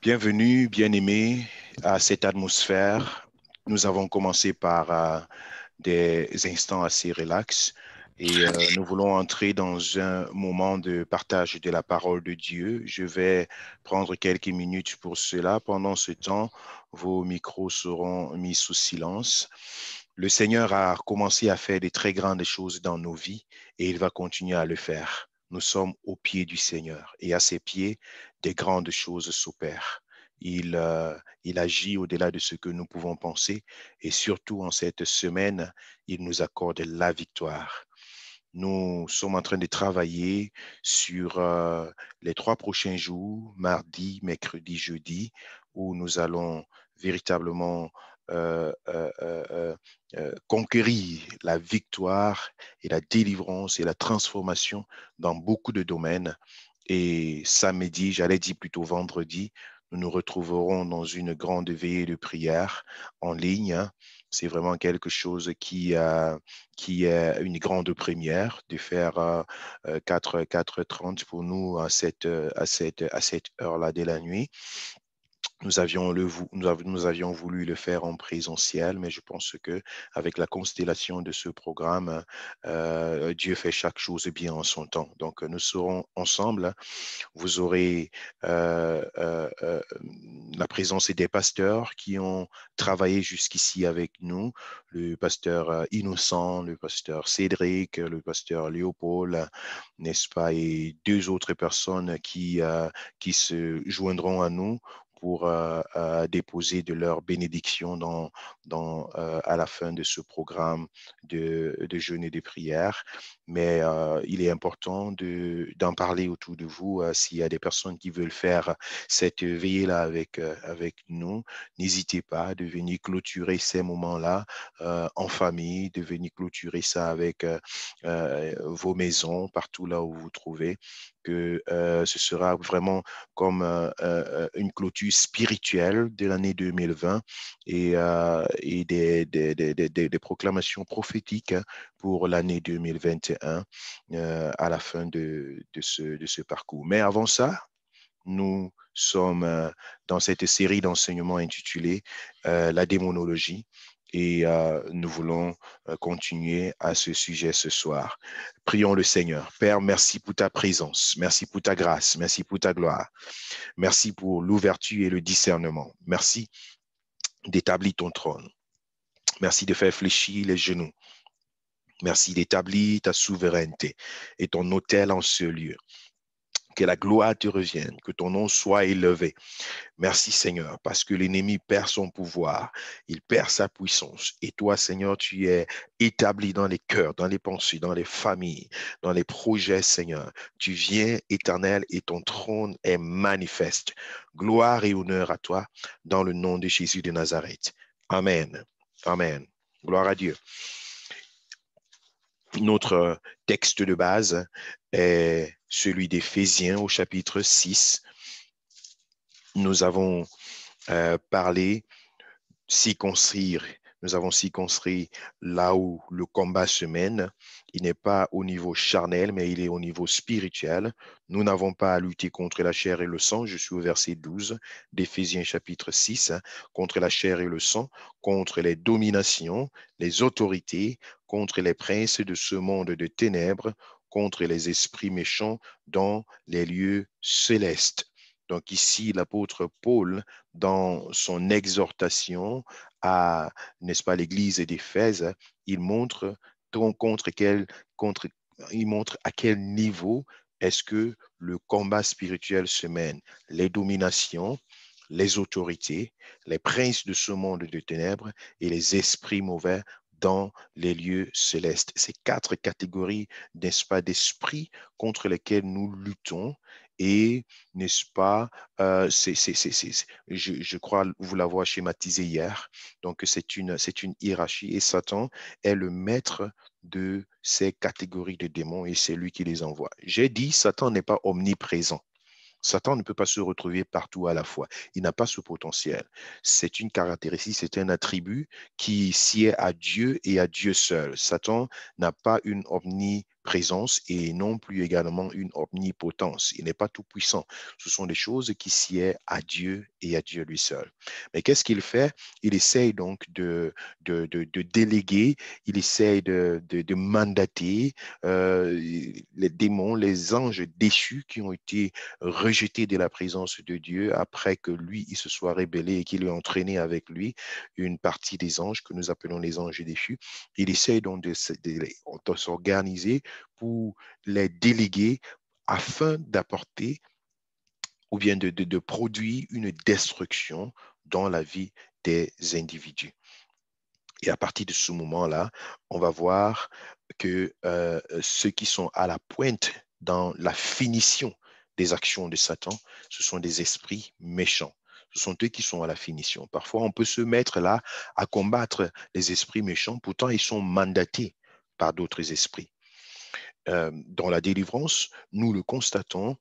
Bienvenue, bien-aimés, à cette atmosphère. Nous avons commencé par des instants assez relax et nous voulons entrer dans un moment de partage de la parole de Dieu. Je vais prendre quelques minutes pour cela. Pendant ce temps, vos micros seront mis sous silence. Le Seigneur a commencé à faire des très grandes choses dans nos vies et il va continuer à le faire. Nous sommes au pied du Seigneur et à ses pieds, des grandes choses s'opèrent. Il agit au-delà de ce que nous pouvons penser et surtout en cette semaine, il nous accorde la victoire. Nous sommes en train de travailler sur les 3 prochains jours, mardi, mercredi, jeudi, où nous allons véritablement conquérir la victoire et la délivrance et la transformation dans beaucoup de domaines. Et samedi, j'allais dire plutôt vendredi, nous nous retrouverons dans une grande veillée de prière en ligne, hein. C'est vraiment quelque chose qui est une grande première de faire 4h30 pour nous à cette heure-là de la nuit. Nous avions voulu le faire en présentiel, mais je pense que avec la constellation de ce programme, Dieu fait chaque chose bien en son temps. Donc, nous serons ensemble. Vous aurez la présence des pasteurs qui ont travaillé jusqu'ici avec nous, le pasteur Innocent, le pasteur Cédric, le pasteur Léopold, n'est-ce pas, et deux autres personnes qui se joindront à nous pour déposer de leur bénédiction à la fin de ce programme de jeûne et de prière. Mais il est important d'en parler autour de vous. S'il y a des personnes qui veulent faire cette veillée-là avec nous, n'hésitez pas de venir clôturer ces moments-là en famille, de venir clôturer ça avec vos maisons, partout là où vous vous trouvez, que ce sera vraiment comme une clôture spirituelle de l'année 2020 et des proclamations prophétiques pour l'année 2021 à la fin de ce parcours. Mais avant ça, nous sommes dans cette série d'enseignements intitulée La démonologie et nous voulons continuer à ce sujet ce soir. Prions le Seigneur. Père, merci pour ta présence, merci pour ta grâce, merci pour ta gloire, merci pour l'ouverture et le discernement. Merci d'établir ton trône. Merci de faire fléchir les genoux. Merci d'établir ta souveraineté et ton autel en ce lieu. Que la gloire te revienne, que ton nom soit élevé. Merci Seigneur, parce que l'ennemi perd son pouvoir, il perd sa puissance. Et toi Seigneur, tu es établi dans les cœurs, dans les pensées, dans les familles, dans les projets Seigneur. Tu viens éternel et ton trône est manifeste. Gloire et honneur à toi dans le nom de Jésus de Nazareth. Amen. Amen. Gloire à Dieu. Notre texte de base est celui d'Éphésiens au chapitre 6. Nous avons parlé, circonscrire. Nous avons circonscrit là où le combat se mène. Il n'est pas au niveau charnel, mais il est au niveau spirituel. Nous n'avons pas à lutter contre la chair et le sang. Je suis au verset 12 d'Éphésiens chapitre 6, contre la chair et le sang, contre les dominations, les autorités, contre les princes de ce monde de ténèbres, contre les esprits méchants dans les lieux célestes. Donc ici, l'apôtre Paul, dans son exhortation à, n'est-ce pas, l'église d'Éphèse, il montre contre, il montre à quel niveau est-ce que le combat spirituel se mène. Les dominations, les autorités, les princes de ce monde de ténèbres et les esprits mauvais dans les lieux célestes. Ces 4 catégories, n'est-ce pas, d'esprits contre lesquels nous luttons et, n'est-ce pas, je crois vous l'avoir schématisé hier. Donc, c'est une hiérarchie et Satan est le maître de ces catégories de démons et c'est lui qui les envoie. J'ai dit, Satan n'est pas omniprésent. Satan ne peut pas se retrouver partout à la fois. Il n'a pas ce potentiel. C'est une caractéristique, c'est un attribut qui sied à Dieu et à Dieu seul. Satan n'a pas une omniprésence et non plus également une omnipotence. Il n'est pas tout puissant. Ce sont des choses qui sied à Dieu et à Dieu lui seul. Mais qu'est-ce qu'il fait? Il essaye donc de déléguer, il essaye de mandater les démons, les anges déchus qui ont été rejetés de la présence de Dieu après que lui, il se soit rébellé et qu'il ait entraîné avec lui une partie des anges que nous appelons les anges déchus. Il essaye donc de s'organiser pour les déléguer afin d'apporter ou bien de produire une destruction dans la vie des individus. Et à partir de ce moment-là, on va voir que ceux qui sont à la pointe dans la finition des actions de Satan, ce sont des esprits méchants. Ce sont eux qui sont à la finition. Parfois, on peut se mettre là à combattre les esprits méchants, pourtant ils sont mandatés par d'autres esprits. Dans la délivrance, nous le constatons.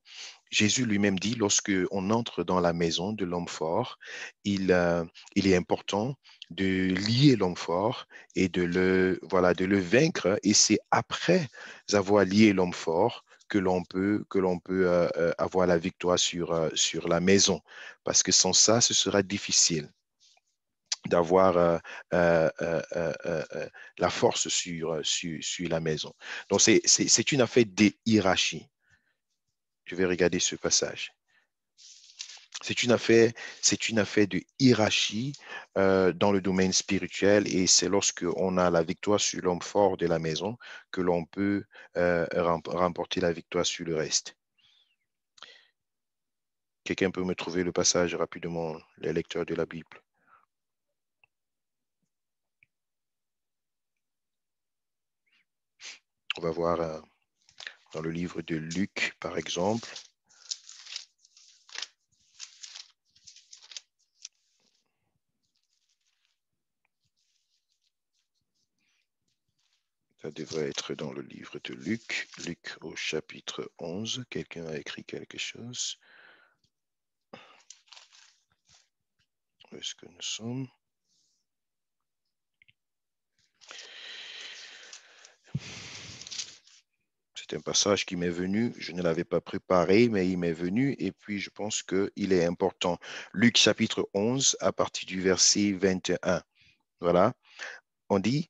Jésus lui-même dit, lorsque on entre dans la maison de l'homme fort, il est important de lier l'homme fort et de le vaincre. Et c'est après avoir lié l'homme fort que l'on peut avoir la victoire sur la maison. Parce que sans ça, ce sera difficile d'avoir la force sur la maison. Donc, c'est une affaire de hiérarchie. Je vais regarder ce passage. C'est une affaire de hiérarchie dans le domaine spirituel et c'est lorsque on a la victoire sur l'homme fort de la maison que l'on peut remporter la victoire sur le reste. Quelqu'un peut me trouver le passage rapidement, les lecteurs de la Bible? On va voir dans le livre de Luc, par exemple. Ça devrait être dans le livre de Luc. Luc au chapitre 11. Quelqu'un a écrit quelque chose? Où est-ce que nous sommes? C'est un passage qui m'est venu, je ne l'avais pas préparé, mais il m'est venu et puis je pense qu'il est important. Luc chapitre 11 à partir du verset 21. Voilà, on dit,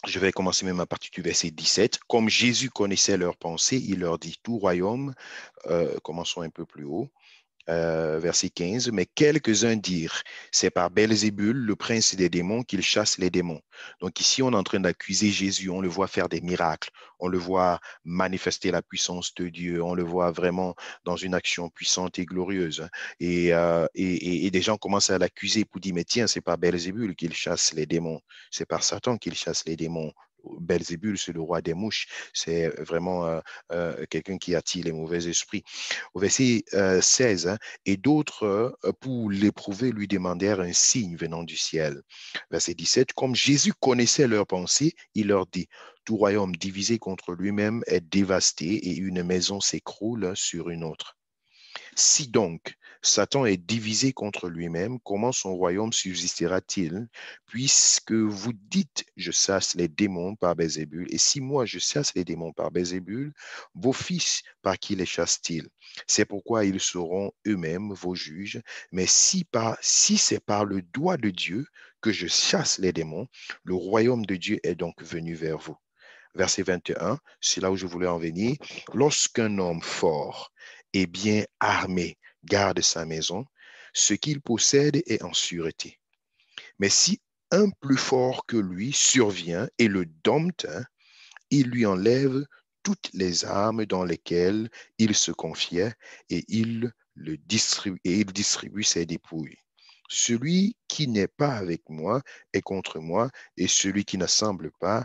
je vais commencer même à partir du verset 17. Comme Jésus connaissait leurs pensées, il leur dit, tout royaume, commençons un peu plus haut, verset 15, mais quelques-uns dirent, c'est par Belzébul, le prince des démons, qu'il chasse les démons. Donc ici, on est en train d'accuser Jésus, on le voit faire des miracles, on le voit manifester la puissance de Dieu, on le voit vraiment dans une action puissante et glorieuse. Et des gens commencent à l'accuser pour dire, mais tiens, c'est par Belzébul qu'il chasse les démons, c'est par Satan qu'il chasse les démons. Belzébul, c'est le roi des mouches, c'est vraiment quelqu'un qui attire les mauvais esprits. Au verset 16, hein, et d'autres, pour l'éprouver, lui demandèrent un signe venant du ciel. Verset 17, comme Jésus connaissait leurs pensées, il leur dit, tout royaume divisé contre lui-même est dévasté et une maison s'écroule sur une autre. Si donc Satan est divisé contre lui-même, comment son royaume subsistera-t-il? Puisque vous dites, je chasse les démons par Belzébul, et si moi je chasse les démons par Belzébul, vos fils, par qui les chassent-ils? C'est pourquoi ils seront eux-mêmes vos juges. Mais si c'est par le doigt de Dieu que je chasse les démons, le royaume de Dieu est donc venu vers vous. Verset 21, c'est là où je voulais en venir. Lorsqu'un homme fort et bien armé garde sa maison, ce qu'il possède est en sûreté. Mais si un plus fort que lui survient et le dompte, hein, il lui enlève toutes les armes dans lesquelles il se confiait et il distribue ses dépouilles. Celui qui n'est pas avec moi est contre moi et celui qui n'assemble pas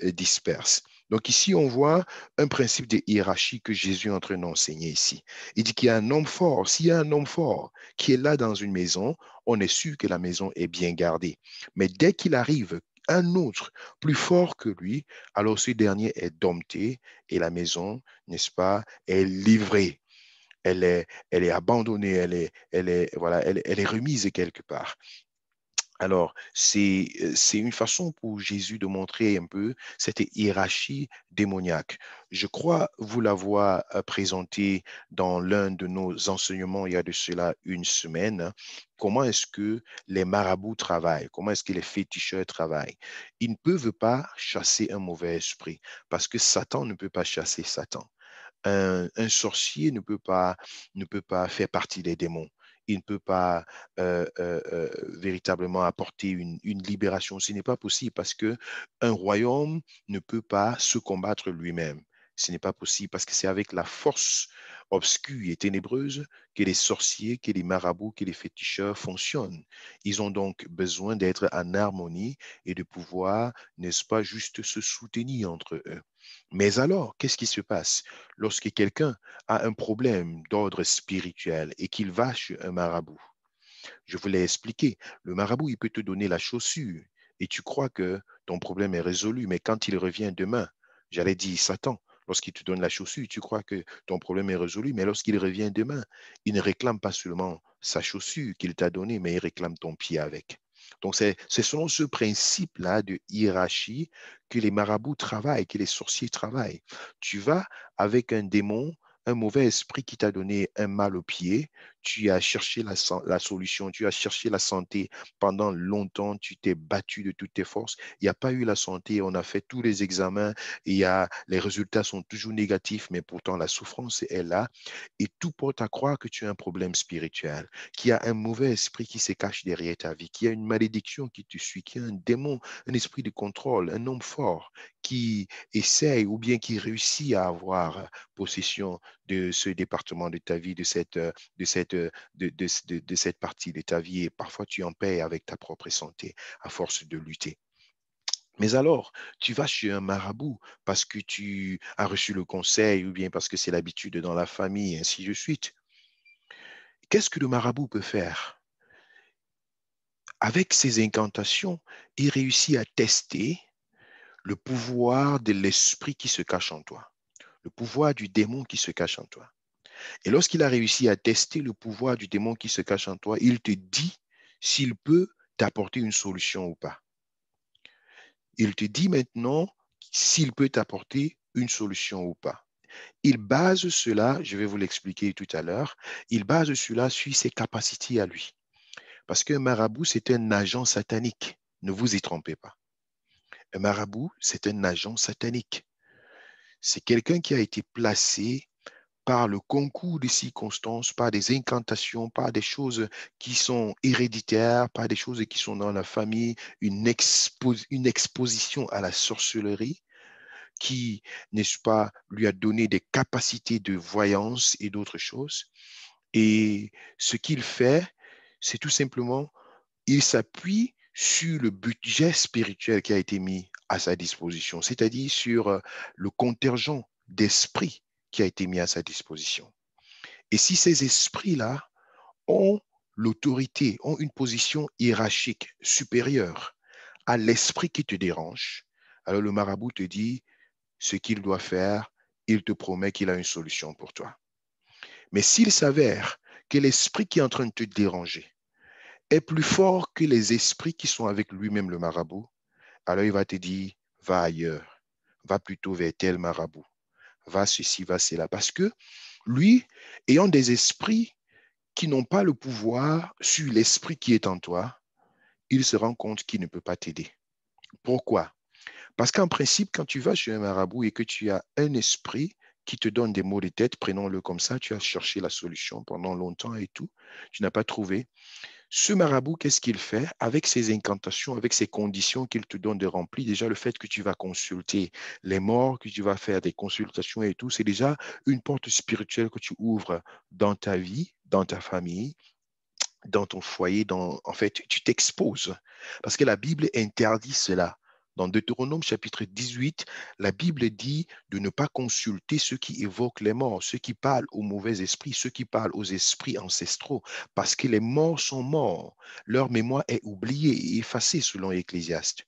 disperse. Donc ici, on voit un principe de hiérarchie que Jésus est en train d'enseigner ici. Il dit qu'il y a un homme fort. S'il y a un homme fort qui est là dans une maison, on est sûr que la maison est bien gardée. Mais dès qu'il arrive un autre plus fort que lui, alors ce dernier est dompté et la maison, n'est-ce pas, est livrée. Elle est abandonnée, voilà, elle est remise quelque part. Alors, c'est une façon pour Jésus de montrer un peu cette hiérarchie démoniaque. Je crois vous l'avoir présenté dans l'un de nos enseignements il y a de cela une semaine, hein. Comment est-ce que les marabouts travaillent? Comment est-ce que les féticheurs travaillent? Ils ne peuvent pas chasser un mauvais esprit parce que Satan ne peut pas chasser Satan. Un sorcier ne peut pas faire partie des démons. Il ne peut pas véritablement apporter une libération. Ce n'est pas possible parce que un royaume ne peut pas se combattre lui-même. Ce n'est pas possible parce que c'est avec la force obscure et ténébreuse que les sorciers, que les marabouts, que les féticheurs fonctionnent. Ils ont donc besoin d'être en harmonie et de pouvoir, n'est-ce pas, juste se soutenir entre eux. Mais alors, qu'est-ce qui se passe lorsque quelqu'un a un problème d'ordre spirituel et qu'il va chez un marabout? Je vous l'ai expliqué, le marabout, il peut te donner la chaussure et tu crois que ton problème est résolu, mais quand il revient demain, j'allais dire Satan, lorsqu'il te donne la chaussure, tu crois que ton problème est résolu, mais lorsqu'il revient demain, il ne réclame pas seulement sa chaussure qu'il t'a donnée, mais il réclame ton pied avec. Donc, c'est selon ce principe-là de hiérarchie que les marabouts travaillent, que les sorciers travaillent. Tu vas avec un démon, un mauvais esprit qui t'a donné un mal au pied, tu as cherché la solution, tu as cherché la santé pendant longtemps, tu t'es battu de toutes tes forces, il n'y a pas eu la santé, on a fait tous les examens, les résultats sont toujours négatifs, mais pourtant la souffrance est là, et tout porte à croire que tu as un problème spirituel, qu'il y a un mauvais esprit qui se cache derrière ta vie, qu'il y a une malédiction qui te suit, qu'il y a un démon, un esprit de contrôle, un homme fort qui essaye ou bien qui réussit à avoir possession de ce département de ta vie, de cette, de cette partie de ta vie et parfois tu en paies avec ta propre santé à force de lutter. Mais alors, tu vas chez un marabout parce que tu as reçu le conseil ou bien parce que c'est l'habitude dans la famille, ainsi de suite. Qu'est-ce que le marabout peut faire? Avec ses incantations, il réussit à tester le pouvoir de l'esprit qui se cache en toi, le pouvoir du démon qui se cache en toi. Et lorsqu'il a réussi à tester le pouvoir du démon qui se cache en toi, il te dit s'il peut t'apporter une solution ou pas. Il te dit maintenant s'il peut t'apporter une solution ou pas. Il base cela, je vais vous l'expliquer tout à l'heure, il base cela sur ses capacités à lui. Parce qu'un marabout, c'est un agent satanique. Ne vous y trompez pas. Un marabout, c'est un agent satanique. C'est quelqu'un qui a été placé par le concours des circonstances, par des incantations, par des choses qui sont héréditaires, par des choses qui sont dans la famille, une exposition à la sorcellerie qui, n'est-ce pas, lui a donné des capacités de voyance et d'autres choses. Et ce qu'il fait, c'est tout simplement, il s'appuie sur le budget spirituel qui a été mis à sa disposition, c'est-à-dire sur le contingent d'esprit qui a été mis à sa disposition. Et si ces esprits-là ont l'autorité, ont une position hiérarchique supérieure à l'esprit qui te dérange, alors le marabout te dit ce qu'il doit faire, il te promet qu'il a une solution pour toi. Mais s'il s'avère que l'esprit qui est en train de te déranger est plus fort que les esprits qui sont avec lui-même le marabout, alors il va te dire, va ailleurs, va plutôt vers tel marabout, va ceci, va cela. Parce que lui, ayant des esprits qui n'ont pas le pouvoir sur l'esprit qui est en toi, il se rend compte qu'il ne peut pas t'aider. Pourquoi? Parce qu'en principe, quand tu vas chez un marabout et que tu as un esprit qui te donne des maux de tête, prenons-le comme ça, tu as cherché la solution pendant longtemps et tout, tu n'as pas trouvé. Ce marabout, qu'est-ce qu'il fait avec ses incantations, avec ses conditions qu'il te donne de remplir? Déjà, le fait que tu vas consulter les morts, que tu vas faire des consultations et tout, c'est déjà une porte spirituelle que tu ouvres dans ta vie, dans ta famille, dans ton foyer, en fait, tu t'exposes. Parce que la Bible interdit cela. Dans Deutéronome chapitre 18, la Bible dit de ne pas consulter ceux qui évoquent les morts, ceux qui parlent aux mauvais esprits, ceux qui parlent aux esprits ancestraux, parce que les morts sont morts. Leur mémoire est oubliée et effacée selon Ecclésiaste.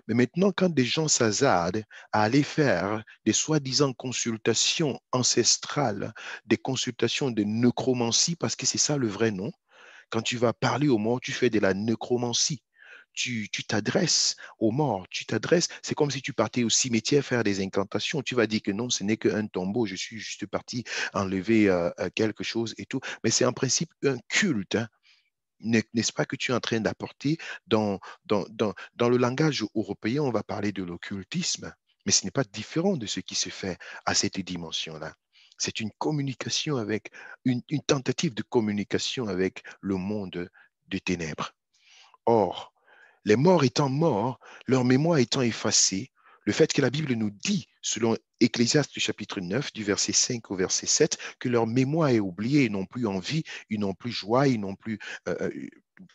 Mais maintenant, quand des gens s'hasardent à aller faire des soi-disant consultations ancestrales, des consultations de nécromancie, parce que c'est ça le vrai nom, quand tu vas parler aux morts, tu fais de la nécromancie. tu t'adresses aux morts, tu t'adresses, c'est comme si tu partais au cimetière faire des incantations. Tu vas dire que non, ce n'est qu'un tombeau, je suis juste parti enlever quelque chose et tout. Mais c'est en principe un culte, hein. N'est-ce pas que tu es en train d'apporter dans le langage européen, on va parler de l'occultisme, mais ce n'est pas différent de ce qui se fait à cette dimension-là. C'est une communication avec, une tentative de communication avec le monde des ténèbres. Or, les morts étant morts, leur mémoire étant effacée, le fait que la Bible nous dit, selon Ecclésiaste chapitre 9, du verset 5 au verset 7, que leur mémoire est oubliée, ils n'ont plus envie, ils n'ont plus joie, ils n'ont plus...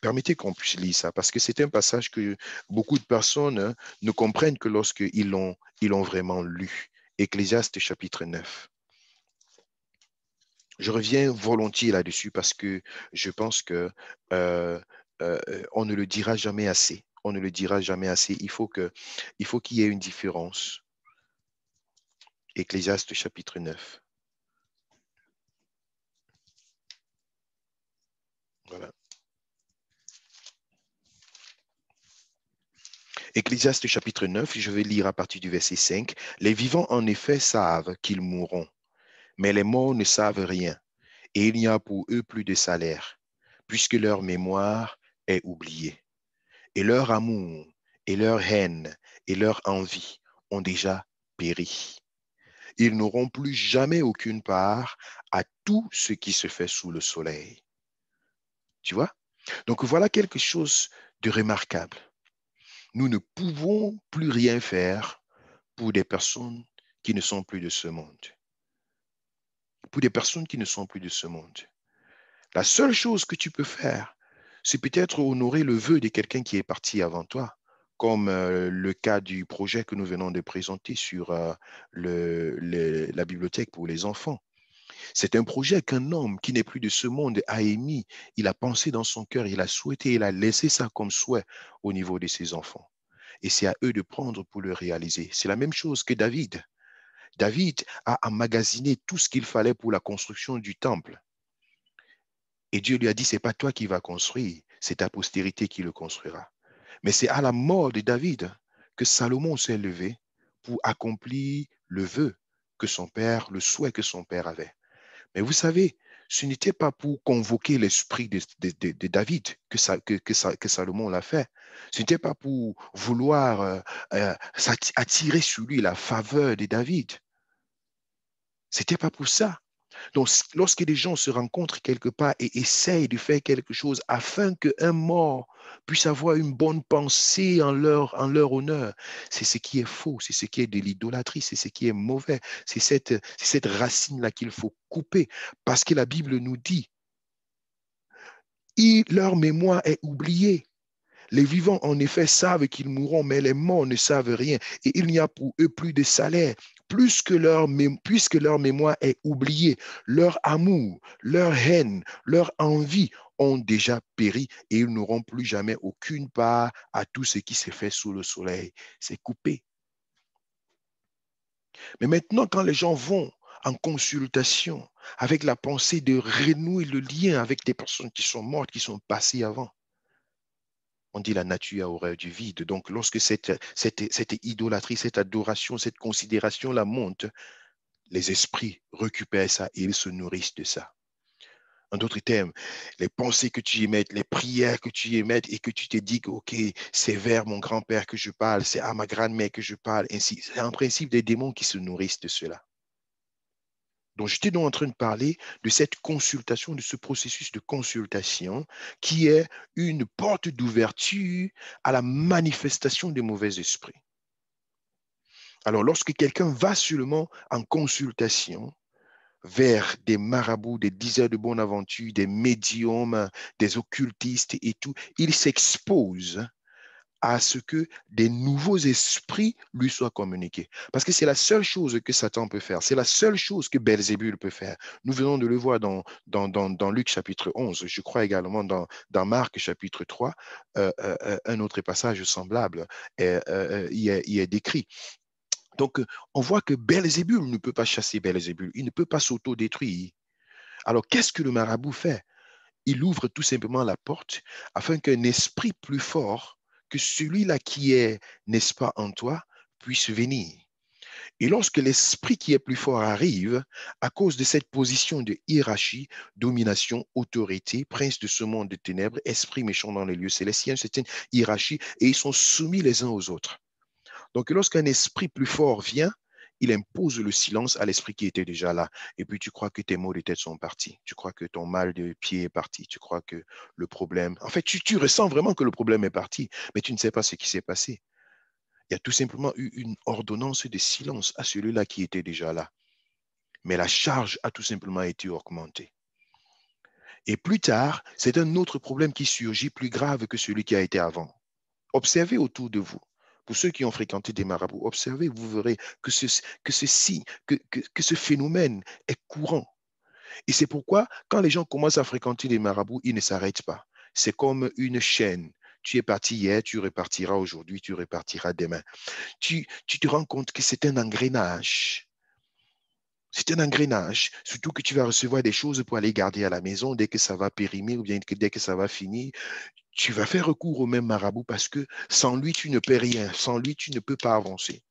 permettez qu'on puisse lire ça, parce que c'est un passage que beaucoup de personnes, hein, ne comprennent que lorsqu'ils l'ont vraiment lu. Ecclésiaste chapitre 9. Je reviens volontiers là-dessus parce que je pense que euh, on ne le dira jamais assez. On ne le dira jamais assez. Il faut qu'il y ait une différence. Ecclésiaste chapitre 9. Voilà. Ecclésiaste chapitre 9, je vais lire à partir du verset 5. Les vivants en effet savent qu'ils mourront, mais les morts ne savent rien, et il n'y a pour eux plus de salaire, puisque leur mémoire est oubliée. Et leur amour, et leur haine, et leur envie ont déjà péri. Ils n'auront plus jamais aucune part à tout ce qui se fait sous le soleil. Tu vois? Donc voilà quelque chose de remarquable. Nous ne pouvons plus rien faire pour des personnes qui ne sont plus de ce monde. Pour des personnes qui ne sont plus de ce monde. La seule chose que tu peux faire, c'est peut-être honorer le vœu de quelqu'un qui est parti avant toi, comme le cas du projet que nous venons de présenter sur la bibliothèque pour les enfants. C'est un projet qu'un homme qui n'est plus de ce monde a émis, il a pensé dans son cœur, il a souhaité, il a laissé ça comme souhait au niveau de ses enfants. Et c'est à eux de prendre pour le réaliser. C'est la même chose que David. David a emmagasiné tout ce qu'il fallait pour la construction du temple. Et Dieu lui a dit, c'est pas toi qui vas construire, c'est ta postérité qui le construira. Mais c'est à la mort de David que Salomon s'est levé pour accomplir le vœu que son père, le souhait que son père avait. Mais vous savez, ce n'était pas pour convoquer l'esprit de David que Salomon l'a fait. Ce n'était pas pour vouloir attirer sur lui la faveur de David. C'était pas pour ça. Donc, lorsque des gens se rencontrent quelque part et essayent de faire quelque chose afin qu'un mort puisse avoir une bonne pensée en leur honneur, c'est ce qui est faux, c'est ce qui est de l'idolâtrie, c'est ce qui est mauvais, c'est cette racine-là qu'il faut couper. Parce que la Bible nous dit, leur mémoire est oubliée. Les vivants, en effet, savent qu'ils mourront, mais les morts ne savent rien. Et il n'y a pour eux plus de salaire, puisque leur mémoire est oubliée. Leur amour, leur haine, leur envie ont déjà péri et ils n'auront plus jamais aucune part à tout ce qui s'est fait sous le soleil. C'est coupé. Mais maintenant, quand les gens vont en consultation avec la pensée de renouer le lien avec des personnes qui sont mortes, qui sont passées avant, on dit la nature a horreur du vide. Donc, lorsque cette idolâtrie, cette adoration, cette considération la monte, les esprits récupèrent ça et ils se nourrissent de ça. En d'autres termes, les pensées que tu y mets, les prières que tu y mets et que tu te dis que, OK, c'est vers mon grand-père que je parle, c'est à ma grand-mère que je parle, ainsi. C'est en principe des démons qui se nourrissent de cela. Donc, j'étais donc en train de parler de cette consultation, de ce processus de consultation qui est une porte d'ouverture à la manifestation des mauvais esprits. Alors, lorsque quelqu'un va seulement en consultation vers des marabouts, des diseurs de bonne aventure, des médiums, des occultistes et tout, il s'expose à ce que des nouveaux esprits lui soient communiqués. Parce que c'est la seule chose que Satan peut faire. C'est la seule chose que Belzébul peut faire. Nous venons de le voir dans Luc chapitre 11. Je crois également dans Marc chapitre 3, un autre passage semblable y est décrit. Donc, on voit que Belzébul ne peut pas chasser Belzébul. Il ne peut pas s'auto-détruire. Alors, qu'est-ce que le marabout fait? Il ouvre tout simplement la porte afin qu'un esprit plus fort que celui-là qui est, n'est-ce pas, en toi, puisse venir. Et lorsque l'esprit qui est plus fort arrive, à cause de cette position de hiérarchie, domination, autorité, prince de ce monde de ténèbres, esprit méchant dans les lieux célestes, il y a une certaine hiérarchie et ils sont soumis les uns aux autres. Donc, lorsqu'un esprit plus fort vient, il impose le silence à l'esprit qui était déjà là. Et puis, tu crois que tes maux de tête sont partis. Tu crois que ton mal de pied est parti. Tu crois que le problème... En fait, tu ressens vraiment que le problème est parti, mais tu ne sais pas ce qui s'est passé. Il y a tout simplement eu une ordonnance de silence à celui-là qui était déjà là. Mais la charge a tout simplement été augmentée. Et plus tard, c'est un autre problème qui surgit plus grave que celui qui a été avant. Observez autour de vous. Pour ceux qui ont fréquenté des marabouts, observez, vous verrez que ce phénomène est courant. Et c'est pourquoi, quand les gens commencent à fréquenter des marabouts, ils ne s'arrêtent pas. C'est comme une chaîne. Tu es parti hier, tu repartiras aujourd'hui, tu repartiras demain. Tu te rends compte que c'est un engrenage. C'est un engrenage, surtout que tu vas recevoir des choses pour aller garder à la maison dès que ça va périmer ou bien dès que ça va finir. Tu vas faire recours au même marabout parce que sans lui, tu ne peux rien. Sans lui, tu ne peux pas avancer.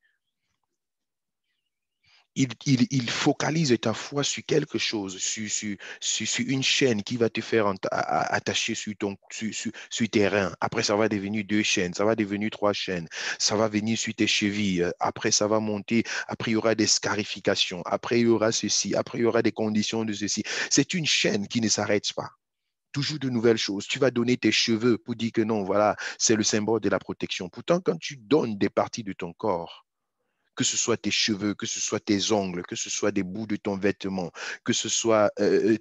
Il focalise ta foi sur quelque chose, sur une chaîne qui va te faire attacher sur tes reins. Après, ça va devenir 2 chaînes, ça va devenir 3 chaînes, ça va venir sur tes chevilles. Après, ça va monter. Après, il y aura des scarifications. Après, il y aura ceci. Après, il y aura des conditions de ceci. C'est une chaîne qui ne s'arrête pas. Toujours de nouvelles choses. Tu vas donner tes cheveux pour dire que non, voilà, c'est le symbole de la protection. Pourtant, quand tu donnes des parties de ton corps, que ce soit tes cheveux, que ce soit tes ongles, que ce soit des bouts de ton vêtement, que ce soit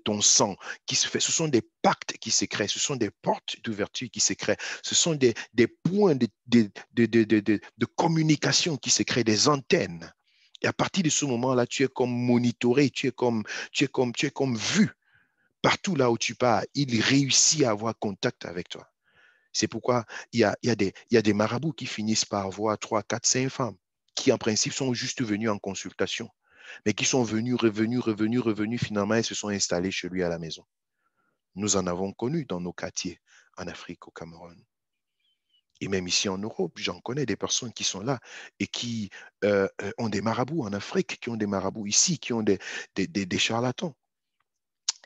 ton sang qui se fait, ce sont des pactes qui se créent, ce sont des portes d'ouverture qui se créent, ce sont des points de communication qui se créent, des antennes. Et à partir de ce moment-là, tu es comme monitoré, tu es comme vu. Partout là où tu pars, il réussit à avoir contact avec toi. C'est pourquoi il y a des marabouts qui finissent par avoir 3, 4, 5 femmes qui, en principe, sont juste venus en consultation, mais qui sont venus, revenus, finalement, et se sont installés chez lui à la maison. Nous en avons connu dans nos quartiers, en Afrique, au Cameroun. Et même ici en Europe, j'en connais des personnes qui sont là et qui ont des marabouts en Afrique, qui ont des marabouts ici, qui ont des charlatans.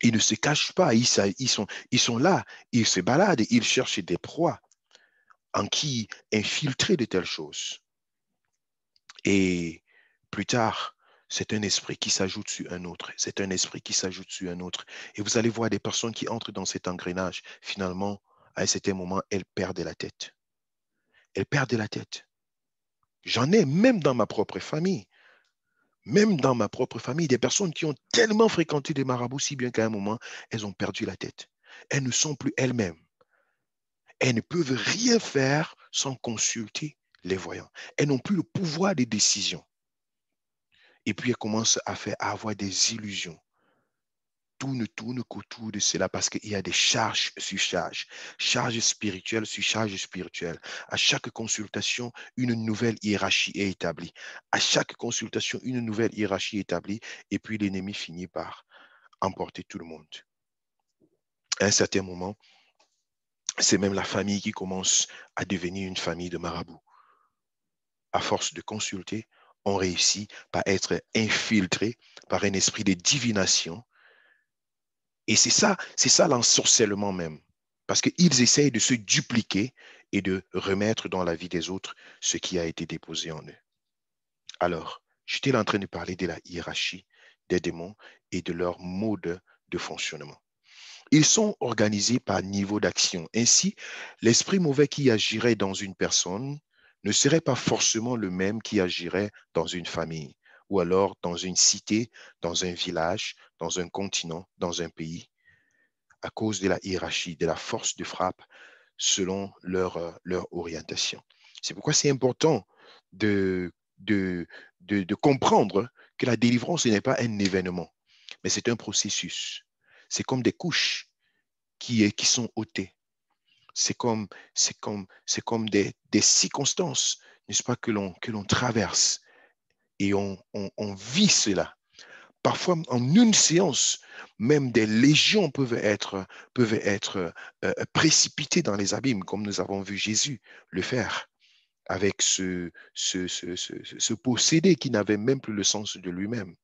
Ils ne se cachent pas, ils sont là, ils se baladent, ils cherchent des proies en qui infiltrer de telles choses. Et plus tard, c'est un esprit qui s'ajoute sur un autre. C'est un esprit qui s'ajoute sur un autre. Et vous allez voir des personnes qui entrent dans cet engrenage. Finalement, à un certain moment, elles perdent la tête. Elles perdent la tête. J'en ai même dans ma propre famille. Même dans ma propre famille, des personnes qui ont tellement fréquenté des marabouts, si bien qu'à un moment, elles ont perdu la tête. Elles ne sont plus elles-mêmes. Elles ne peuvent rien faire sans consulter les voyants. Elles n'ont plus le pouvoir de décision. Et puis elles commencent à avoir des illusions. Tout ne tourne qu'autour de cela parce qu'il y a des charges sur charges, charges spirituelles sur charges spirituelles. À chaque consultation, une nouvelle hiérarchie est établie. À chaque consultation, une nouvelle hiérarchie est établie. Et puis l'ennemi finit par emporter tout le monde. À un certain moment, c'est même la famille qui commence à devenir une famille de marabouts. À force de consulter, on réussit par être infiltré par un esprit de divination. Et c'est ça l'ensorcellement même. Parce qu'ils essayent de se dupliquer et de remettre dans la vie des autres ce qui a été déposé en eux. Alors, j'étais en train de parler de la hiérarchie des démons et de leur mode de fonctionnement. Ils sont organisés par niveau d'action. Ainsi, l'esprit mauvais qui agirait dans une personne ne serait pas forcément le même qui agirait dans une famille, ou alors dans une cité, dans un village, dans un continent, dans un pays, à cause de la hiérarchie, de la force de frappe selon leur orientation. C'est pourquoi c'est important de, de, de comprendre que la délivrance n'est pas un événement, mais c'est un processus. C'est comme des couches qui sont ôtées. C'est comme des circonstances, n'est-ce pas, que l'on traverse et on vit cela. Parfois, en une séance, même des légions peuvent être précipitées dans les abîmes, comme nous avons vu Jésus le faire avec ce possédé qui n'avait même plus le sens de lui-même.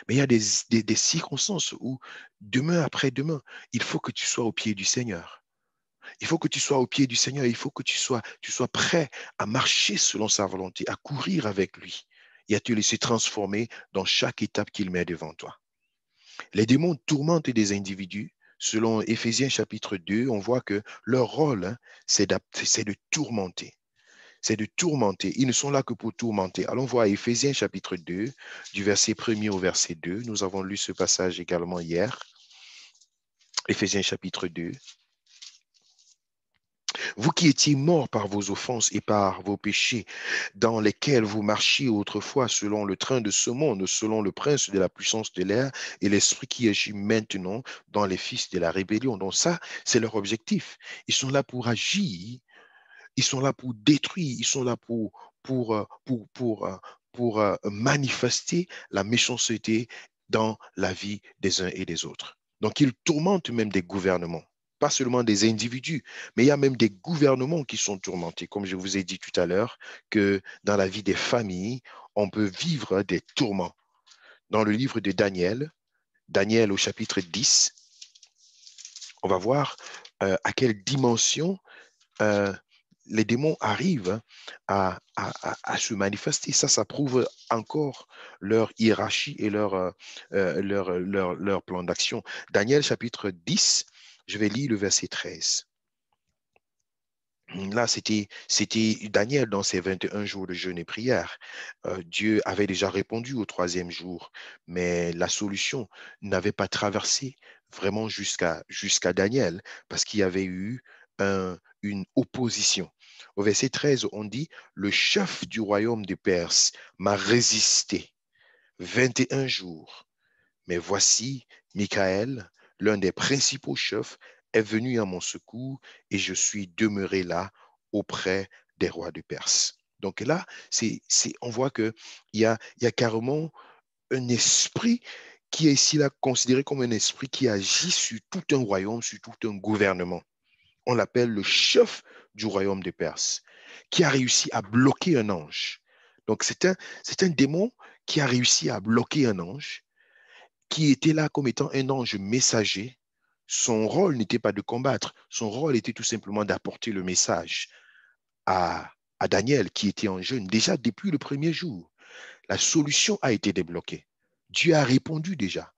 Mais il y a des circonstances où, demain après demain, il faut que tu sois au pied du Seigneur. Il faut que tu sois au pied du Seigneur. Il faut que tu sois prêt à marcher selon sa volonté, à courir avec lui et à te laisser transformer dans chaque étape qu'il met devant toi. Les démons tourmentent des individus. Selon Éphésiens chapitre 2, on voit que leur rôle, hein, c'est de tourmenter. C'est de tourmenter. Ils ne sont là que pour tourmenter. Allons voir Éphésiens chapitre 2, du verset 1er au verset 2. Nous avons lu ce passage également hier. Éphésiens chapitre 2. Vous qui étiez morts par vos offenses et par vos péchés, dans lesquels vous marchiez autrefois selon le train de ce monde, selon le prince de la puissance de l'air et l'esprit qui agit maintenant dans les fils de la rébellion. Donc ça, c'est leur objectif. Ils sont là pour agir, ils sont là pour détruire, ils sont là pour, euh, pour, pour, euh, pour manifester la méchanceté dans la vie des uns et des autres. Donc, ils tourmentent même des gouvernements, pas seulement des individus, mais il y a même des gouvernements qui sont tourmentés. Comme je vous ai dit tout à l'heure, que dans la vie des familles, on peut vivre des tourments. Dans le livre de Daniel, Daniel au chapitre 10, on va voir à quelle dimension euh, les démons arrivent à se manifester. Ça prouve encore leur hiérarchie et leur plan d'action. Daniel chapitre 10, je vais lire le verset 13. Là, c'était Daniel dans ses 21 jours de jeûne et prière. Dieu avait déjà répondu au troisième jour, mais la solution n'avait pas traversé vraiment jusqu'à Daniel parce qu'il y avait eu une opposition. Au verset 13, on dit, le chef du royaume de Perse m'a résisté 21 jours. Mais voici, Michael, l'un des principaux chefs, est venu à mon secours et je suis demeuré là auprès des rois de Perse. Donc là, on voit qu'il y a carrément un esprit qui est ici là considéré comme un esprit qui agit sur tout un royaume, sur tout un gouvernement. On l'appelle le chef du royaume de Perse, qui a réussi à bloquer un ange. Donc c'est un démon qui a réussi à bloquer un ange qui était là comme étant un ange messager. Son rôle n'était pas de combattre, son rôle était tout simplement d'apporter le message à Daniel qui était en jeûne. Déjà depuis le premier jour, la solution a été débloquée. Dieu a répondu déjà.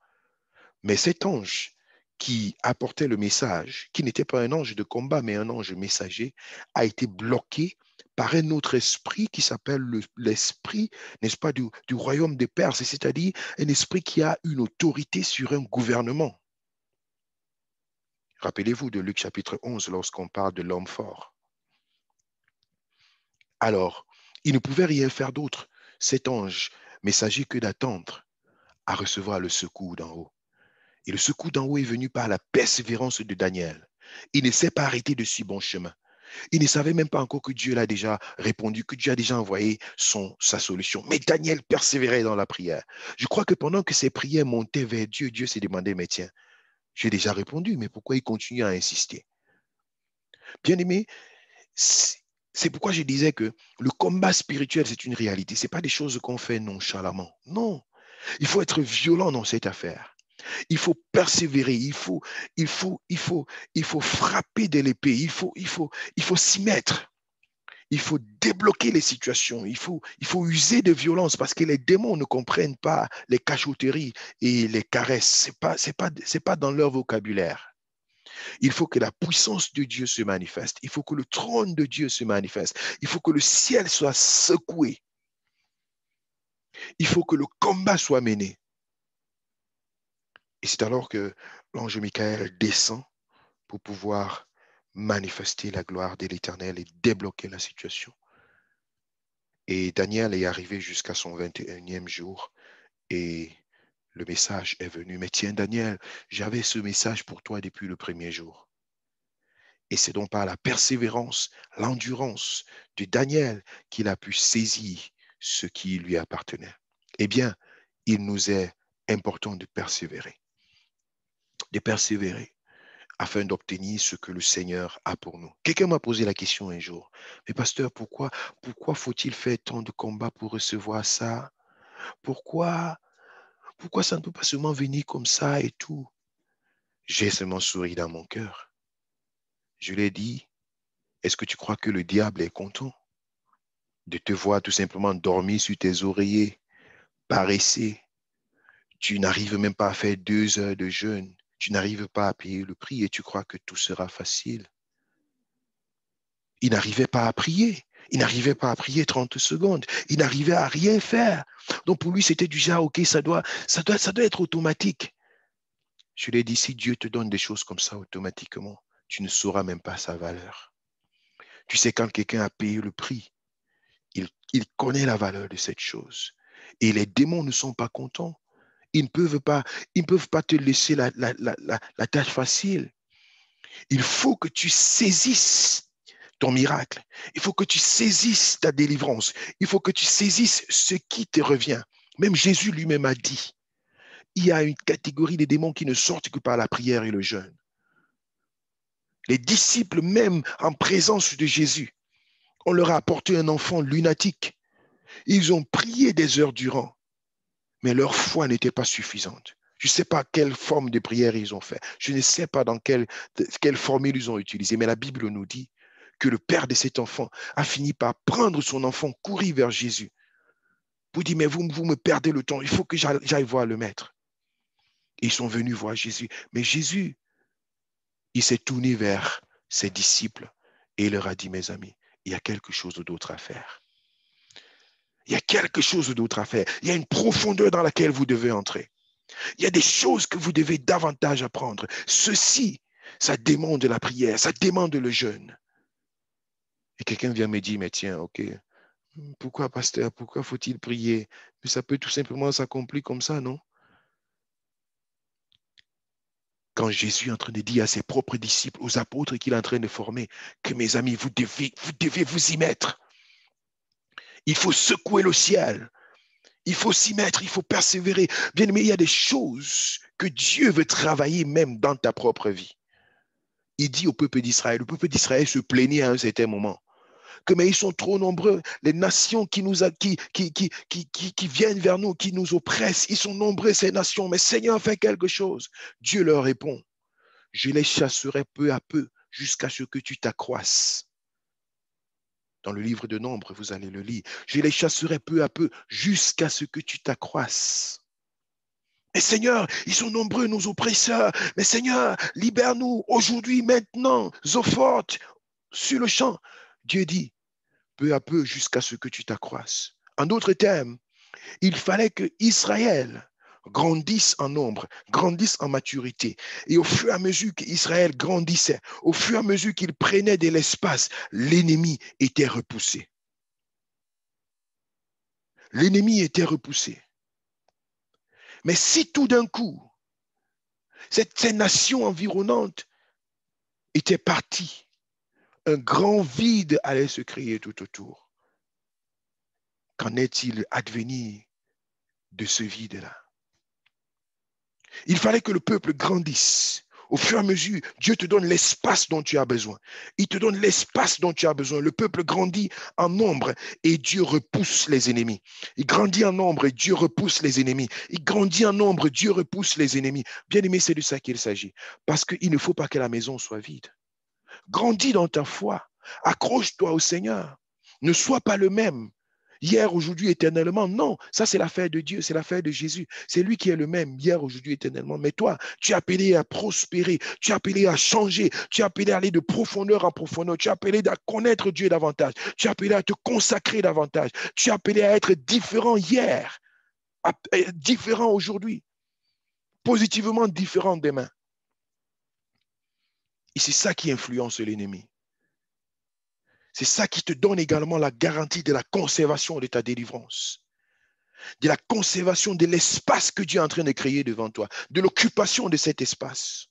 Mais cet ange qui apportait le message, qui n'était pas un ange de combat, mais un ange messager, a été bloqué par un autre esprit qui s'appelle l'esprit, n'est-ce pas, du royaume des Perses, c'est-à-dire un esprit qui a une autorité sur un gouvernement. Rappelez-vous de Luc chapitre 11 lorsqu'on parle de l'homme fort. Alors, il ne pouvait rien faire d'autre, cet ange messager, que d'attendre à recevoir le secours d'en haut. Et le secours d'en haut est venu par la persévérance de Daniel. Il ne s'est pas arrêté de ce bon chemin. Il ne savait même pas encore que Dieu l'a déjà répondu, que Dieu a déjà envoyé sa solution. Mais Daniel persévérait dans la prière. Je crois que pendant que ses prières montaient vers Dieu, Dieu s'est demandé, mais tiens, j'ai déjà répondu, mais pourquoi il continue à insister? Bien-aimé, c'est pourquoi je disais que le combat spirituel, c'est une réalité. Ce n'est pas des choses qu'on fait nonchalamment. Non, il faut être violent dans cette affaire. Il faut persévérer, il faut frapper de l'épée, il faut s'y mettre. Il faut débloquer les situations, il faut user de violence parce que les démons ne comprennent pas les cachotteries et les caresses. C'est pas dans leur vocabulaire. Il faut que la puissance de Dieu se manifeste. Il faut que le trône de Dieu se manifeste. Il faut que le ciel soit secoué. Il faut que le combat soit mené. Et c'est alors que l'ange Michael descend pour pouvoir manifester la gloire de l'Éternel et débloquer la situation. Et Daniel est arrivé jusqu'à son 21e jour et le message est venu. Mais tiens, Daniel, j'avais ce message pour toi depuis le premier jour. Et c'est donc par la persévérance, l'endurance de Daniel qu'il a pu saisir ce qui lui appartenait. Eh bien, il nous est important de persévérer afin d'obtenir ce que le Seigneur a pour nous. Quelqu'un m'a posé la question un jour, mais pasteur, pourquoi faut-il faire tant de combats pour recevoir ça? Pourquoi, pourquoi ça ne peut pas seulement venir comme ça et tout? J'ai seulement souri dans mon cœur. Je lui ai dit, est-ce que tu crois que le diable est content de te voir tout simplement dormir sur tes oreillers, paresser? Tu n'arrives même pas à faire 2 heures de jeûne. Tu n'arrives pas à payer le prix et tu crois que tout sera facile. Il n'arrivait pas à prier. Il n'arrivait pas à prier 30 secondes. Il n'arrivait à rien faire. Donc pour lui, c'était du genre, OK, ça doit être automatique. Je lui ai dit, si Dieu te donne des choses comme ça automatiquement, tu ne sauras même pas sa valeur. Tu sais, quand quelqu'un a payé le prix, il connaît la valeur de cette chose. Et les démons ne sont pas contents. Ils ne peuvent pas te laisser la tâche facile. Il faut que tu saisisses ton miracle. Il faut que tu saisisses ta délivrance. Il faut que tu saisisses ce qui te revient. Même Jésus lui-même a dit, il y a une catégorie de démons qui ne sortent que par la prière et le jeûne. Les disciples, même en présence de Jésus, on leur a apporté un enfant lunatique. Ils ont prié des heures durant, mais leur foi n'était pas suffisante. Je ne sais pas quelle forme de prière ils ont fait. Je ne sais pas dans quelle formule ils ont utilisé, mais la Bible nous dit que le père de cet enfant a fini par prendre son enfant, courir vers Jésus, pour dire, mais vous me perdez le temps, il faut que j'aille voir le maître. Et ils sont venus voir Jésus. Mais Jésus, il s'est tourné vers ses disciples et il leur a dit, mes amis, il y a quelque chose d'autre à faire. Il y a quelque chose d'autre à faire. Il y a une profondeur dans laquelle vous devez entrer. Il y a des choses que vous devez davantage apprendre. Ceci, ça demande la prière, ça demande le jeûne. Et quelqu'un vient me dire, mais tiens, ok, pourquoi pasteur, pourquoi faut-il prier? Mais ça peut tout simplement s'accomplir comme ça, non? Quand Jésus est en train de dire à ses propres disciples, aux apôtres qu'il est en train de former, que mes amis, vous devez vous y mettre. Il faut secouer le ciel. Il faut s'y mettre, il faut persévérer. Bien aimé, il y a des choses que Dieu veut travailler même dans ta propre vie. Il dit au peuple d'Israël, le peuple d'Israël se plaignait à un certain moment, que mais ils sont trop nombreux, les nations qui viennent vers nous, qui nous oppressent, ils sont nombreux ces nations, mais Seigneur, fais quelque chose. Dieu leur répond, je les chasserai peu à peu jusqu'à ce que tu t'accroisses. Dans le livre de Nombres, vous allez le lire. Je les chasserai peu à peu jusqu'à ce que tu t'accroisses. Mais Seigneur, ils sont nombreux, nos oppresseurs. Mais Seigneur, libère-nous aujourd'hui, maintenant, Zophort, sur le champ. Dieu dit, peu à peu jusqu'à ce que tu t'accroisses. En d'autres termes, il fallait que Israël grandisse en nombre, grandisse en maturité. Et au fur et à mesure qu'Israël grandissait, au fur et à mesure qu'il prenait de l'espace, l'ennemi était repoussé. L'ennemi était repoussé. Mais si tout d'un coup, ces nations environnantes étaient parties, un grand vide allait se créer tout autour. Qu'en est-il advenu de ce vide-là? Il fallait que le peuple grandisse. Au fur et à mesure, Dieu te donne l'espace dont tu as besoin. Il te donne l'espace dont tu as besoin. Le peuple grandit en nombre et Dieu repousse les ennemis. Il grandit en nombre et Dieu repousse les ennemis. Il grandit en nombre, Dieu repousse les ennemis. Bien aimé, c'est de ça qu'il s'agit. Parce qu'il ne faut pas que la maison soit vide. Grandis dans ta foi. Accroche-toi au Seigneur. Ne sois pas le même. Hier, aujourd'hui, éternellement. Non, ça c'est l'affaire de Dieu, c'est l'affaire de Jésus. C'est lui qui est le même, hier, aujourd'hui, éternellement. Mais toi, tu es appelé à prospérer, tu es appelé à changer, tu es appelé à aller de profondeur en profondeur, tu es appelé à connaître Dieu davantage, tu es appelé à te consacrer davantage, tu es appelé à être différent hier, différent aujourd'hui, positivement différent demain. Et c'est ça qui influence l'ennemi. C'est ça qui te donne également la garantie de la conservation de ta délivrance, de la conservation de l'espace que Dieu est en train de créer devant toi, de l'occupation de cet espace.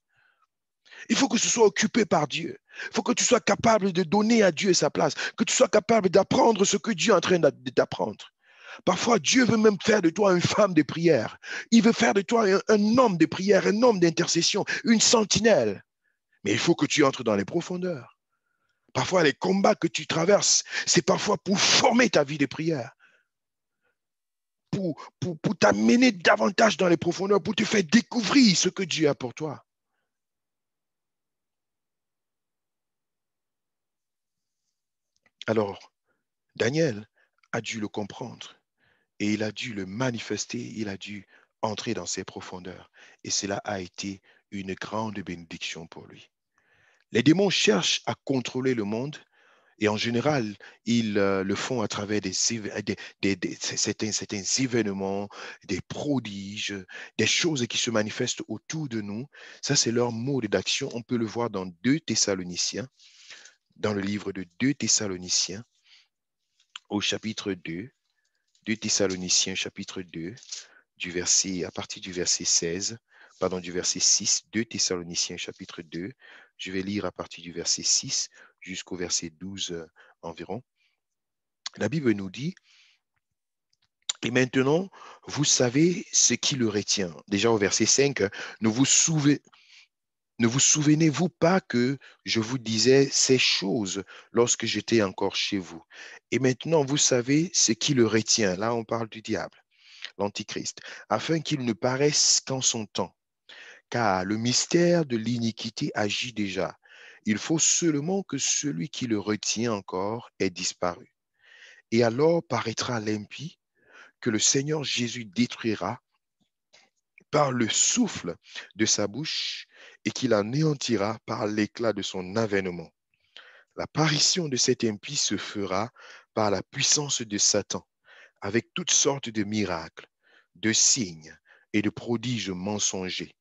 Il faut que ce soit occupé par Dieu. Il faut que tu sois capable de donner à Dieu sa place, que tu sois capable d'apprendre ce que Dieu est en train d'apprendre. Parfois, Dieu veut même faire de toi une femme de prière. Il veut faire de toi un homme de prière, un homme d'intercession, une sentinelle. Mais il faut que tu entres dans les profondeurs. Parfois, les combats que tu traverses, c'est parfois pour former ta vie de prière, pour t'amener davantage dans les profondeurs, pour te faire découvrir ce que Dieu a pour toi. Alors, Daniel a dû le comprendre et il a dû le manifester, il a dû entrer dans ses profondeurs. Et cela a été une grande bénédiction pour lui. Les démons cherchent à contrôler le monde et en général, ils le font à travers certains événements, des prodiges, des choses qui se manifestent autour de nous. Ça, c'est leur mode d'action. On peut le voir dans 2 Thessaloniciens, dans le livre de 2 Thessaloniciens, au chapitre 2, 2 Thessaloniciens, chapitre 2, à partir du verset 16, pardon, du verset 6, 2 Thessaloniciens, chapitre 2. Je vais lire à partir du verset 6 jusqu'au verset 12 environ. La Bible nous dit, et maintenant, vous savez ce qui le retient. Déjà au verset 5, ne vous souvenez-vous pas que je vous disais ces choses lorsque j'étais encore chez vous. Et maintenant, vous savez ce qui le retient. Là, on parle du diable, l'Antichrist, afin qu'il ne paraisse qu'en son temps. Car le mystère de l'iniquité agit déjà. Il faut seulement que celui qui le retient encore ait disparu. Et alors paraîtra l'impie que le Seigneur Jésus détruira par le souffle de sa bouche et qu'il anéantira par l'éclat de son avènement. L'apparition de cet impie se fera par la puissance de Satan, avec toutes sortes de miracles, de signes et de prodiges mensongers,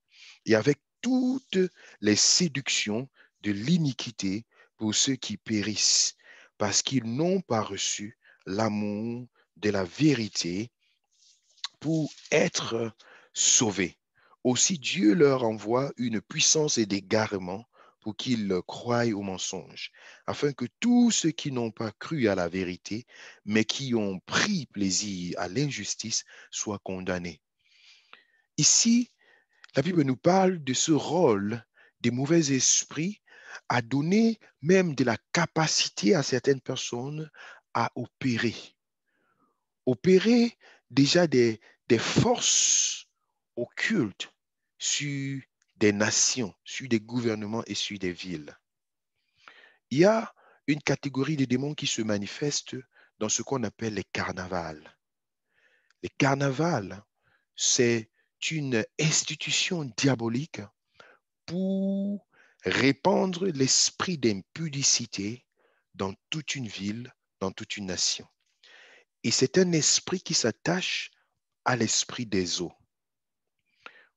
et avec toutes les séductions de l'iniquité pour ceux qui périssent, parce qu'ils n'ont pas reçu l'amour de la vérité pour être sauvés. Aussi Dieu leur envoie une puissance et d'égarement pour qu'ils croient au mensonge, afin que tous ceux qui n'ont pas cru à la vérité, mais qui ont pris plaisir à l'injustice, soient condamnés. Ici, la Bible nous parle de ce rôle des mauvais esprits à donner même de la capacité à certaines personnes à opérer. Opérer déjà des forces occultes sur des nations, sur des gouvernements et sur des villes. Il y a une catégorie de démons qui se manifestent dans ce qu'on appelle les carnavals. Les carnavals, c'est une institution diabolique pour répandre l'esprit d'impudicité dans toute une ville, dans toute une nation. Et c'est un esprit qui s'attache à l'esprit des eaux.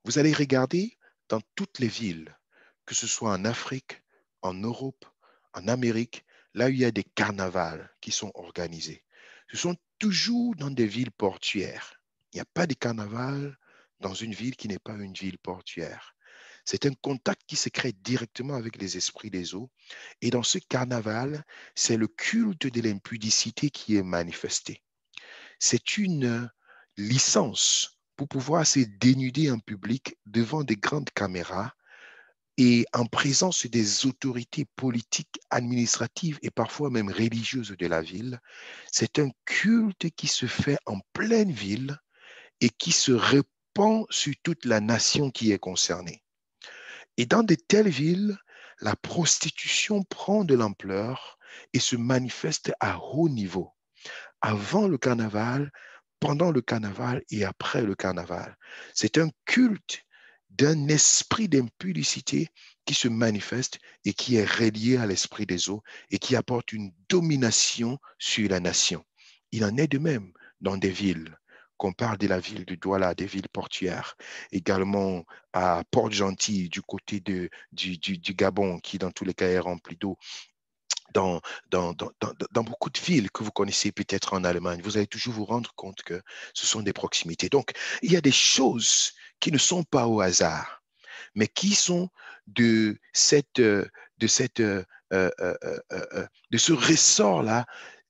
Vous allez regarder dans toutes les villes, que ce soit en Afrique, en Europe, en Amérique, là où il y a des carnavals qui sont organisés. Ce sont toujours dans des villes portuaires. Il n'y a pas de carnaval dans une ville qui n'est pas une ville portuaire. C'est un contact qui se crée directement avec les esprits des eaux. Et dans ce carnaval, c'est le culte de l'impudicité qui est manifesté. C'est une licence pour pouvoir se dénuder en public devant des grandes caméras et en présence des autorités politiques, administratives et parfois même religieuses de la ville. C'est un culte qui se fait en pleine ville et qui se répand sur toute la nation qui est concernée. Et dans de telles villes, la prostitution prend de l'ampleur et se manifeste à haut niveau. Avant le carnaval, pendant le carnaval et après le carnaval. C'est un culte d'un esprit d'impudicité qui se manifeste et qui est relié à l'esprit des eaux et qui apporte une domination sur la nation. Il en est de même dans des villes. Qu'on parle de la ville de Douala, des villes portuaires, également à Port-Gentil, du côté du Gabon, qui dans tous les cas est rempli d'eau, dans beaucoup de villes que vous connaissez peut-être en Allemagne, vous allez toujours vous rendre compte que ce sont des proximités. Donc, il y a des choses qui ne sont pas au hasard, mais qui sont de de ce ressort-là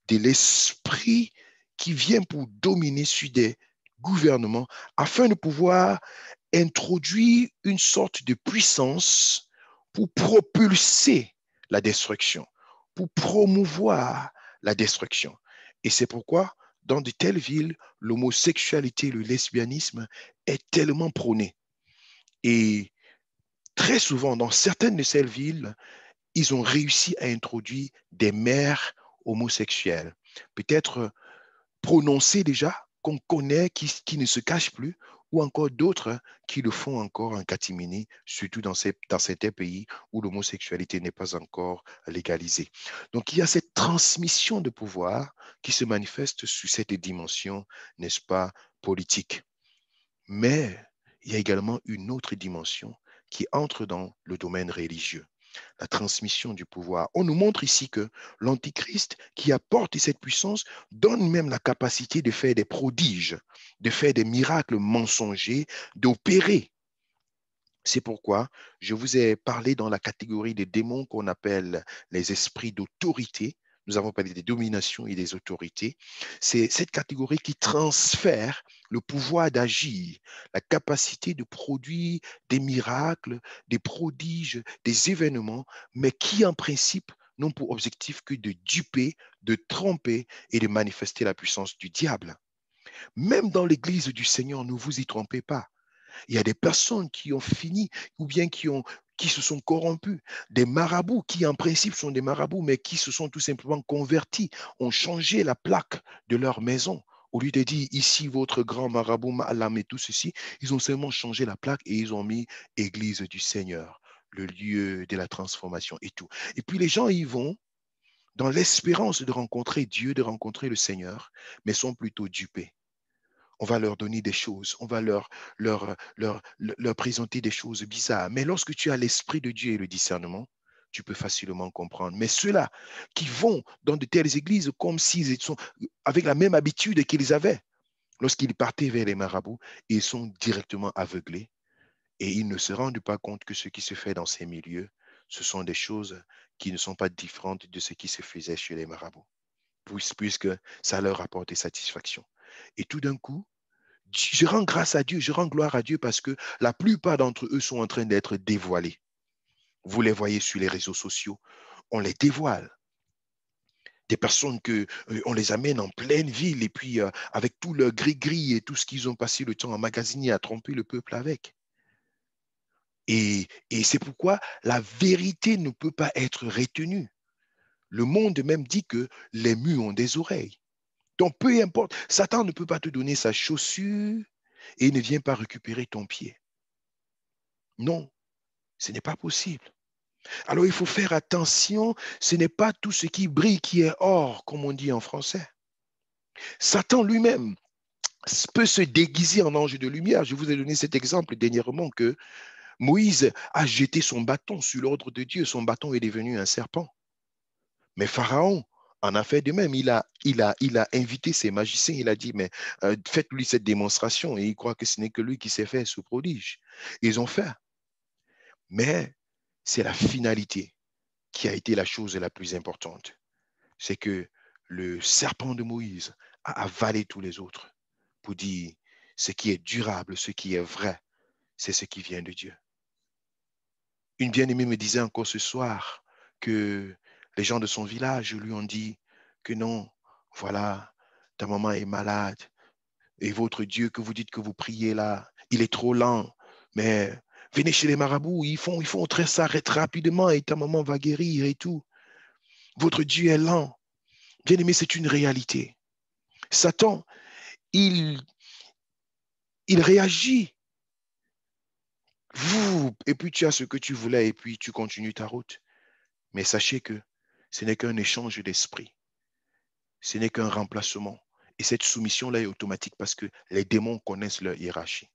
de l'esprit qui vient pour dominer sur des gouvernements afin de pouvoir introduire une sorte de puissance pour propulser la destruction, pour promouvoir la destruction. Et c'est pourquoi, dans de telles villes, l'homosexualité, le lesbianisme est tellement prôné. Et très souvent, dans certaines de ces villes, ils ont réussi à introduire des maires homosexuels. Peut-être prononcés déjà, qu'on connaît, qui ne se cachent plus, ou encore d'autres qui le font encore en catimini, surtout dans certains pays où l'homosexualité n'est pas encore légalisée. Donc, il y a cette transmission de pouvoir qui se manifeste sur cette dimension, n'est-ce pas, politique. Mais il y a également une autre dimension qui entre dans le domaine religieux, la transmission du pouvoir. On nous montre ici que l'Antichrist qui apporte cette puissance donne même la capacité de faire des prodiges, de faire des miracles mensongers, d'opérer. C'est pourquoi je vous ai parlé dans la catégorie des démons qu'on appelle les esprits d'autorité. Nous avons parlé des dominations et des autorités. C'est cette catégorie qui transfère le pouvoir d'agir, la capacité de produire des miracles, des prodiges, des événements, mais qui en principe n'ont pour objectif que de duper, de tromper et de manifester la puissance du diable. Même dans l'Église du Seigneur, ne vous y trompez pas. Il y a des personnes qui ont fini ou bien qui se sont corrompus, des marabouts qui en principe sont des marabouts, mais qui se sont tout simplement convertis, ont changé la plaque de leur maison. Au lieu de dire ici votre grand marabout Malam et tout ceci, ils ont seulement changé la plaque et ils ont mis Église du Seigneur, le lieu de la transformation et tout. Et puis les gens y vont dans l'espérance de rencontrer Dieu, de rencontrer le Seigneur, mais sont plutôt dupés. On va leur donner des choses, on va leur présenter des choses bizarres. Mais lorsque tu as l'Esprit de Dieu et le discernement, tu peux facilement comprendre. Mais ceux-là qui vont dans de telles églises comme s'ils sont avec la même habitude qu'ils avaient, lorsqu'ils partaient vers les marabouts, ils sont directement aveuglés et ils ne se rendent pas compte que ce qui se fait dans ces milieux, ce sont des choses qui ne sont pas différentes de ce qui se faisait chez les marabouts, puisque ça leur apportait satisfaction. Et tout d'un coup, je rends grâce à Dieu, je rends gloire à Dieu parce que la plupart d'entre eux sont en train d'être dévoilés. Vous les voyez sur les réseaux sociaux, on les dévoile. Des personnes on les amène en pleine ville et puis avec tout leur gris-gris et tout ce qu'ils ont passé le temps à magasiner, à tromper le peuple avec. Et c'est pourquoi la vérité ne peut pas être retenue. Le monde même dit que les murs ont des oreilles. Donc peu importe, Satan ne peut pas te donner sa chaussure et il ne vient pas récupérer ton pied. Non, ce n'est pas possible. Alors il faut faire attention, ce n'est pas tout ce qui brille qui est or, comme on dit en français. Satan lui-même peut se déguiser en ange de lumière. Je vous ai donné cet exemple dernièrement que Moïse a jeté son bâton sur l'ordre de Dieu. Son bâton est devenu un serpent. Mais Pharaon en a fait de même. Il a invité ses magiciens. Il a dit, mais faites-lui cette démonstration. Et il croit que ce n'est que lui qui sait faire ce prodige. Ils ont fait. Mais c'est la finalité qui a été la chose la plus importante. C'est que le serpent de Moïse a avalé tous les autres pour dire ce qui est durable, ce qui est vrai, c'est ce qui vient de Dieu. Une bien-aimée me disait encore ce soir que les gens de son village lui ont dit que non, voilà, ta maman est malade et votre Dieu que vous dites que vous priez là, il est trop lent, mais venez chez les marabouts, ils font très ça très rapidement et ta maman va guérir et tout. Votre Dieu est lent. Bien-aimé, c'est une réalité. Satan, il, il réagit. Et puis tu as ce que tu voulais et puis tu continues ta route. Mais sachez que ce n'est qu'un échange d'esprit. Ce n'est qu'un remplacement. Et cette soumission-là est automatique parce que les démons connaissent leur hiérarchie.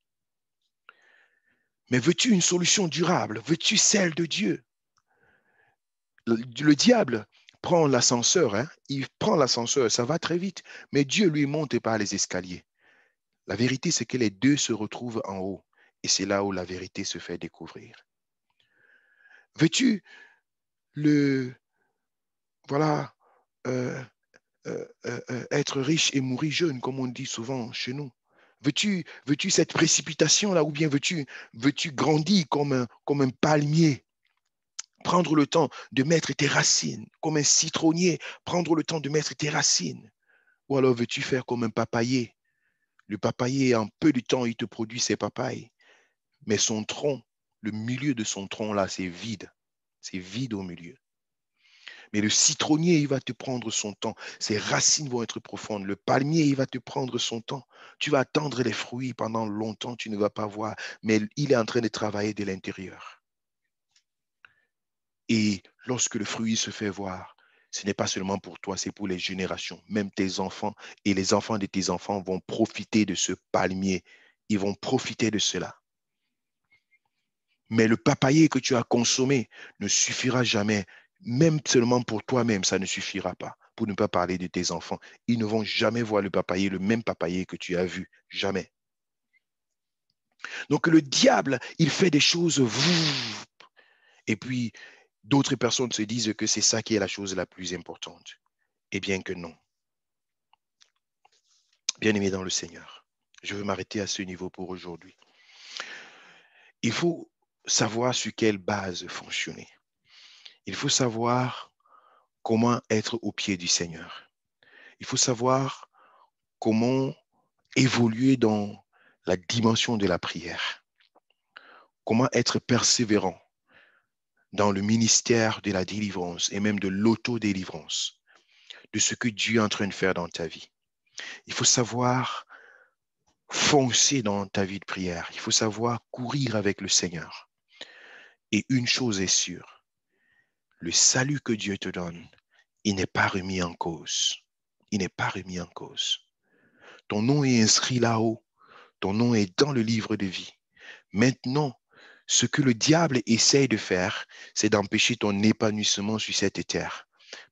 Mais veux-tu une solution durable? Veux-tu celle de Dieu? Le diable prend l'ascenseur, hein? Il prend l'ascenseur, ça va très vite. Mais Dieu lui monte par les escaliers. La vérité, c'est que les deux se retrouvent en haut. Et c'est là où la vérité se fait découvrir. Veux-tu le, voilà, euh, être riche et mourir jeune, comme on dit souvent chez nous? Veux-tu cette précipitation-là ou bien veux-tu grandir comme un palmier? Prendre le temps de mettre tes racines, comme un citronnier, prendre le temps de mettre tes racines. Ou alors veux-tu faire comme un papayer? Le papayer, en peu de temps, il te produit ses papayes. Mais son tronc, le milieu de son tronc, là, c'est vide. C'est vide au milieu. Mais le citronnier, il va te prendre son temps. Ses racines vont être profondes. Le palmier, il va te prendre son temps. Tu vas attendre les fruits pendant longtemps, tu ne vas pas voir. Mais il est en train de travailler de l'intérieur. Et lorsque le fruit se fait voir, ce n'est pas seulement pour toi, c'est pour les générations. Même tes enfants et les enfants de tes enfants vont profiter de ce palmier. Ils vont profiter de cela. Mais le papayer que tu as consommé ne suffira jamais. Même seulement pour toi-même, ça ne suffira pas. Pour ne pas parler de tes enfants. Ils ne vont jamais voir le papayer, le même papayer que tu as vu. Jamais. Donc le diable, il fait des choses. Et puis, d'autres personnes se disent que c'est ça qui est la chose la plus importante. Eh bien que non. Bien-aimé dans le Seigneur, je veux m'arrêter à ce niveau pour aujourd'hui. Il faut savoir sur quelle base fonctionner. Il faut savoir comment être au pied du Seigneur. Il faut savoir comment évoluer dans la dimension de la prière. Comment être persévérant dans le ministère de la délivrance et même de l'autodélivrance, de ce que Dieu est en train de faire dans ta vie. Il faut savoir foncer dans ta vie de prière. Il faut savoir courir avec le Seigneur. Et une chose est sûre, le salut que Dieu te donne, il n'est pas remis en cause. Il n'est pas remis en cause. Ton nom est inscrit là-haut. Ton nom est dans le livre de vie. Maintenant, ce que le diable essaye de faire, c'est d'empêcher ton épanouissement sur cette terre.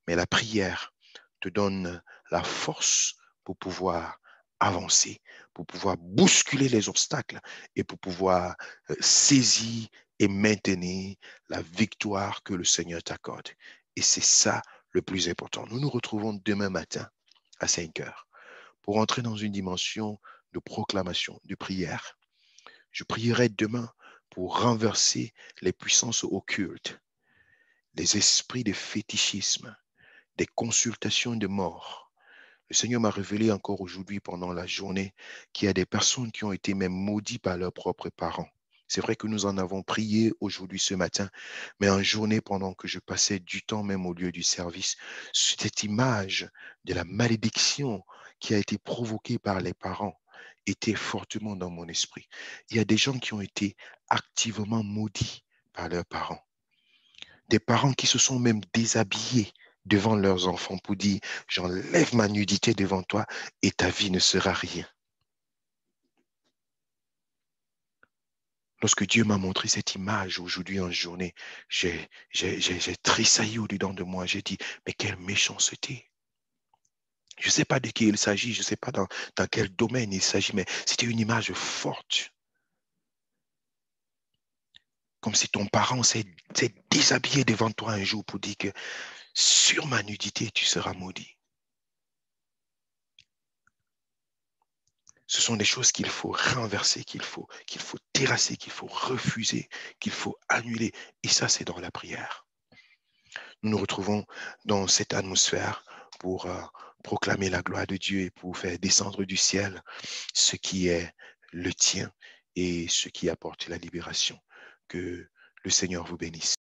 Mais la prière te donne la force pour pouvoir avancer, pour pouvoir bousculer les obstacles et pour pouvoir saisir et maintenir la victoire que le Seigneur t'accorde. Et c'est ça le plus important. Nous nous retrouvons demain matin à 5 heures pour entrer dans une dimension de proclamation, de prière. Je prierai demain pour renverser les puissances occultes, les esprits de fétichisme, des consultations de mort. Le Seigneur m'a révélé encore aujourd'hui pendant la journée qu'il y a des personnes qui ont été même maudites par leurs propres parents. C'est vrai que nous en avons prié aujourd'hui ce matin, mais en journée, pendant que je passais du temps même au lieu du service, cette image de la malédiction qui a été provoquée par les parents était fortement dans mon esprit. Il y a des gens qui ont été activement maudits par leurs parents. Des parents qui se sont même déshabillés devant leurs enfants pour dire, j'enlève ma nudité devant toi et ta vie ne sera rien. Lorsque Dieu m'a montré cette image aujourd'hui en journée, j'ai tressailli au-dedans de moi. J'ai dit, mais quelle méchanceté. Je ne sais pas de qui il s'agit, je ne sais pas dans quel domaine il s'agit, mais c'était une image forte. Comme si ton parent s'est déshabillé devant toi un jour pour dire que sur ma nudité, tu seras maudit. Ce sont des choses qu'il faut renverser, qu'il faut terrasser, qu'il faut refuser, qu'il faut annuler. Et ça, c'est dans la prière. Nous nous retrouvons dans cette atmosphère pour proclamer la gloire de Dieu et pour faire descendre du ciel ce qui est le tien et ce qui apporte la libération. Que le Seigneur vous bénisse.